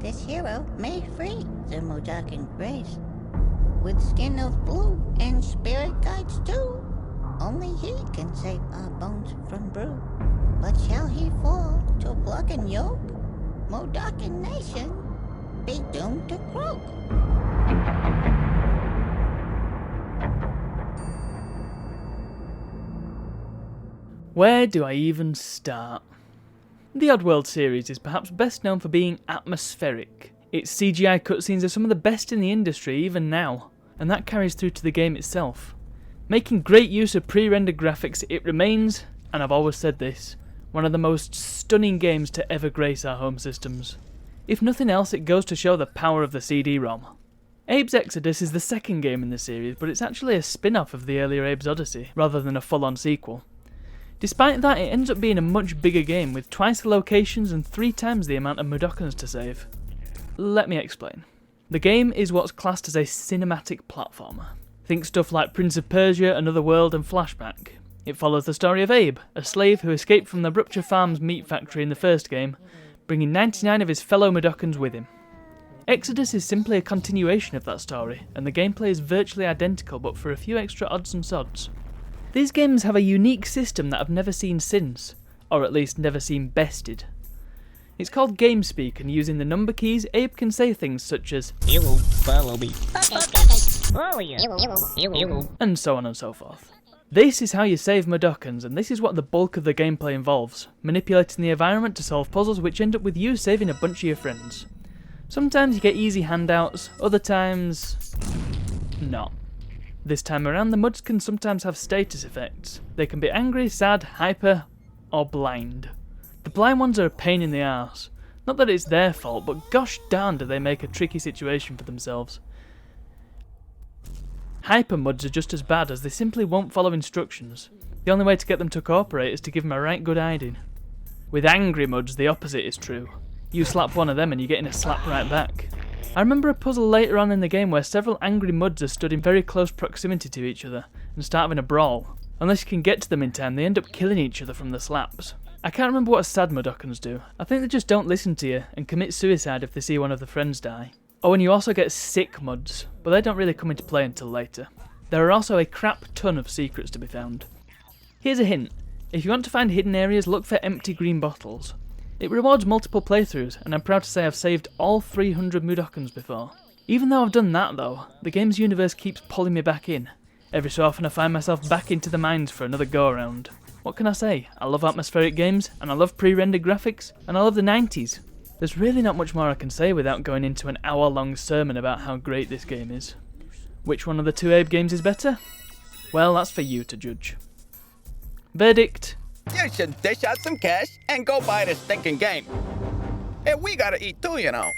This hero may free the Mudokon race. With skin of blue and spirit guides too. Only he can save our bones from brew. But shall he fall to pluck and yoke? Mudokon nation be doomed to croak. Where do I even start? The Oddworld series is perhaps best known for being atmospheric. Its CGI cutscenes are some of the best in the industry even now, and that carries through to the game itself. Making great use of pre-rendered graphics, it remains, and I've always said this, one of the most stunning games to ever grace our home systems. If nothing else, it goes to show the power of the CD-ROM. Abe's Exoddus is the second game in the series, but it's actually a spin-off of the earlier Abe's Odyssey, rather than a full-on sequel. Despite that, it ends up being a much bigger game, with twice the locations and 3 times the amount of Mudokons to save. Let me explain. The game is what's classed as a cinematic platformer. Think stuff like Prince of Persia, Another World and Flashback. It follows the story of Abe, a slave who escaped from the Rupture Farms meat factory in the first game, bringing 99 of his fellow Mudokons with him. Exoddus is simply a continuation of that story, and the gameplay is virtually identical but for a few extra odds and sods. These games have a unique system that I've never seen since, or at least never seen bested. It's called GameSpeak, and using the number keys, Abe can say things such as You will follow me. Oh yeah. And so on and so forth. This is how you save Mudokons, and this is what the bulk of the gameplay involves, manipulating the environment to solve puzzles which end up with you saving a bunch of your friends. Sometimes you get easy handouts, other times not. This time around, the Muds can sometimes have status effects. They can be angry, sad, hyper, or blind. The blind ones are a pain in the arse. Not that it's their fault, but gosh darn do they make a tricky situation for themselves. Hyper Muds are just as bad, as they simply won't follow instructions. The only way to get them to cooperate is to give them a right good hiding. With angry Muds, the opposite is true. You slap one of them and you're getting a slap right back. I remember a puzzle later on in the game where several angry Muds are stood in very close proximity to each other and start having a brawl. Unless you can get to them in time, they end up killing each other from the slaps. I can't remember what sad Mudokons do. I think they just don't listen to you and commit suicide if they see one of their friends die. Oh, and you also get sick Muds, but they don't really come into play until later. There are also a crap ton of secrets to be found. Here's a hint. If you want to find hidden areas, look for empty green bottles. It rewards multiple playthroughs, and I'm proud to say I've saved all 300 Mudokons before. Even though I've done that though, the game's universe keeps pulling me back in. Every so often I find myself back into the mines for another go around. What can I say? I love atmospheric games, and I love pre-rendered graphics, and I love the 90s. There's really not much more I can say without going into an hour-long sermon about how great this game is. Which one of the two Abe games is better? Well, that's for you to judge. Verdict. You should dish out some cash and go buy this stinking game. And we gotta eat too, you know.